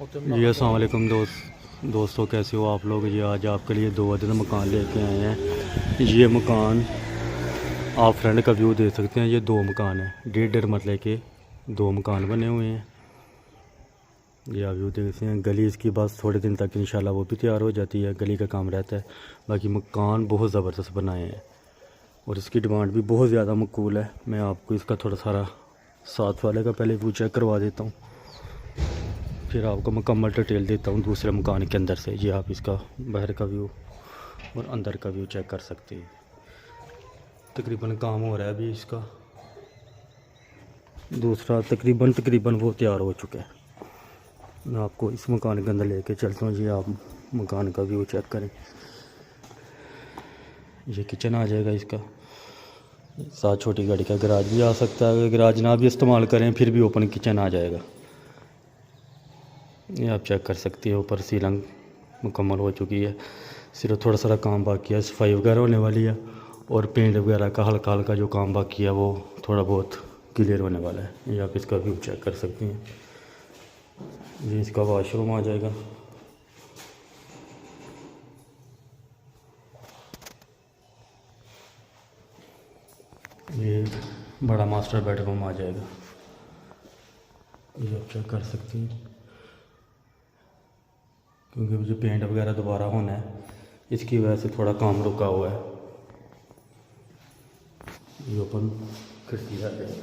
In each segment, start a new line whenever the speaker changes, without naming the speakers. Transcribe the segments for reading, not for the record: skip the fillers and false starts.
जी अस्सलाम वालेकुम दोस्तों, कैसे हो आप लोग। जी आज आपके लिए 2 अदद मकान लेके आए हैं। ये मकान आप फ्रंट का व्यू दे सकते हैं। ये 2 मकान हैं, 1.5 मरले के 2 मकान बने हुए हैं। ये आप व्यू देख सकते हैं। गली इसकी बस थोड़े दिन तक इंशाल्लाह वो भी तैयार हो जाती है, गली का काम रहता है। बाकी मकान बहुत ज़बरदस्त बनाए हैं और इसकी डिमांड भी बहुत ज़्यादा मकबूल है। मैं आपको इसका थोड़ा सारा साथ वाले का पहले व्यू चेक करवा देता हूँ, फिर आपको मुकम्मल डिटेल देता हूँ दूसरे मकान के अंदर से। ये आप इसका बाहर का व्यू और अंदर का व्यू चेक कर सकते हैं। तकरीबन काम हो रहा है अभी इसका, दूसरा तकरीबन वो तैयार हो चुका है। मैं आपको इस मकान के अंदर लेके चलता हूँ। जी आप मकान का व्यू चेक करें। ये किचन आ जाएगा इसका, साथ छोटी गाड़ी का गराज भी आ सकता है। अगर गराज ना भी इस्तेमाल करें फिर भी ओपन किचन आ जाएगा। ये आप चेक कर सकते हैं। ऊपर सीलिंग मुकम्मल हो चुकी है, सिर्फ थोड़ा सा काम बाकी है, सफाई वगैरह होने वाली है और पेंट वगैरह का हल्का हल्का जो काम बाकी है वो थोड़ा बहुत क्लियर होने वाला है। ये आप इसका व्यू चेक कर सकते हैं। ये इसका वॉशरूम आ जाएगा। ये बड़ा मास्टर बेडरूम आ जाएगा। ये आप चेक कर सकते हैं। क्योंकि मुझे पेंट वगैरह दोबारा होना है, इसकी वजह से थोड़ा काम रुका हुआ है। ये ओपन खिड़की आ जाएगी।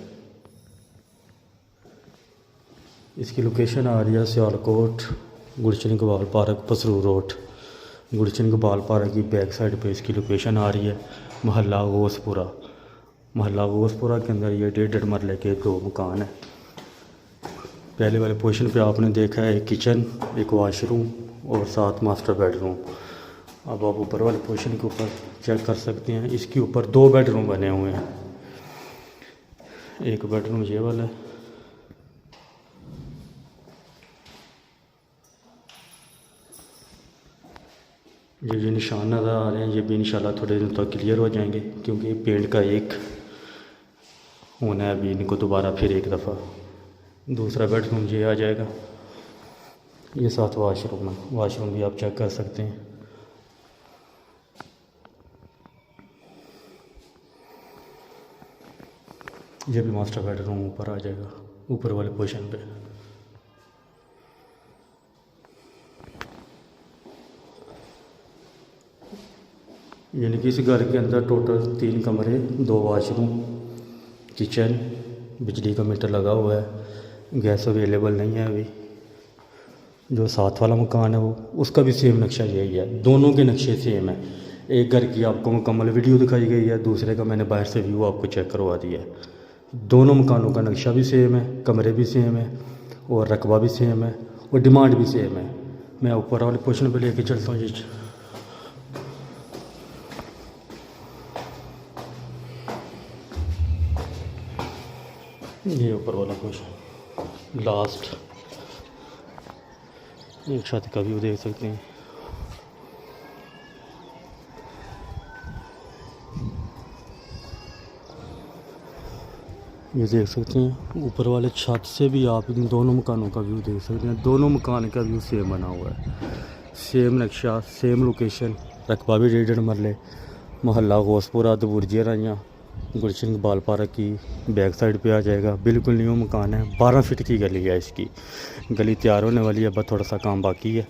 इसकी लोकेशन आ रही है सियालकोट गुलशन इकबाल पार्क पसरू रोड। गुलशन इकबाल पार्क की बैक साइड पे इसकी लोकेशन आ रही है। मोहल्ला गोसपुरा के अंदर ये 1.5 मरले के 2 मकान है। पहले वाले पोर्शन पे आपने देखा है एक किचन, एक वॉशरूम और 7 मास्टर बेडरूम। अब आप ऊपर वाले पोर्शन के ऊपर चेक कर सकते हैं। इसके ऊपर 2 बेडरूम बने हुए हैं। एक बेडरूम ये वाला है, ये जो निशान नज़र आ रहे हैं ये भी इंशाल्लाह थोड़े दिन तक क्लियर हो जाएंगे, क्योंकि पेंट का एक होना है अभी इनको दोबारा फिर एक दफ़ा। दूसरा बेडरूम ये आ जाएगा। ये 7 वाशरूम है, वाशरूम भी आप चेक कर सकते हैं। ये भी मास्टर बेडरूम ऊपर आ जाएगा, ऊपर वाले पोर्शन पे। यानी कि इस घर के अंदर टोटल 3 कमरे, 2 वाशरूम, किचन, बिजली का मीटर लगा हुआ है। गैस अवेलेबल नहीं है अभी। जो 7 वाला मकान है वो उसका भी सेम नक्शा यही है, दोनों के नक्शे सेम है। एक घर की आपको मुकम्मल वीडियो दिखाई गई है, दूसरे का मैंने बाहर से व्यू आपको चेक करवा दिया है। दोनों मकानों का नक्शा भी सेम है, कमरे भी सेम है और रकबा भी सेम है और डिमांड भी सेम है। मैं ऊपर वाले पोर्शन पे लेके चलता हूँ। ये ऊपर वाला पोर्शन लास्ट एक छत का व्यू देख सकते हैं। ये देख सकते हैं ऊपर वाले छत से भी आप इन दोनों मकानों का व्यू देख सकते हैं। दोनों मकान का व्यू सेम बना हुआ है, सेम नक्शा, सेम लोकेशन। रकबा भी 1.5 मरले, मोहल्ला गोसपुरा दबुर्जिया राइयाँ गुलशन इकबाल पार्क की बैक साइड पे आ जाएगा। बिल्कुल न्यू मकान है, 12 फीट की गली है। इसकी गली तैयार होने वाली है, बस थोड़ा सा काम बाकी है।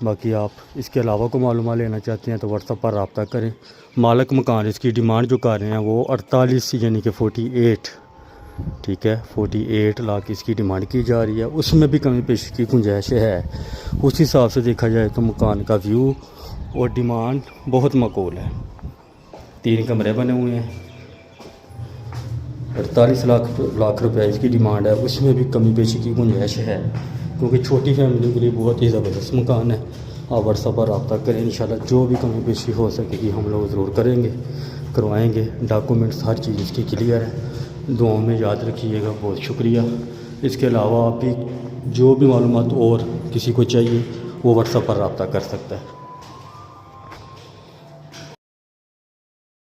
बाकी आप इसके अलावा को मालूमात लेना चाहते हैं तो व्हाट्सएप पर रब्ता करें। मालिक मकान इसकी डिमांड जो कर रहे हैं वो 48 यानी कि 48, ठीक है, 48 लाख इसकी डिमांड की जा रही है। उसमें भी कमी पेश की गुंजाइश है। उस हिसाब से देखा जाए तो मकान का व्यू और डिमांड बहुत मकबूल है। 3 कमरे बने हुए हैं, 48 लाख रुपया इसकी डिमांड है। उसमें भी कमी पेशी की गुंजाइश है, क्योंकि छोटी फैमिली के लिए बहुत ही ज़बरदस्त मकान है। आप व्हाट्सएप पर रब्ता करें, इंशाल्लाह जो भी कमी पेशी हो सकेगी हम लोग ज़रूर करेंगे, करवाएंगे। डॉक्यूमेंट्स हर चीज़ इसकी क्लियर है। दुआओं में याद रखिएगा। बहुत शुक्रिया। इसके अलावा आप भी जो भी मालूमात और किसी को चाहिए वो व्हाट्सएप पर रब्ता कर सकता है।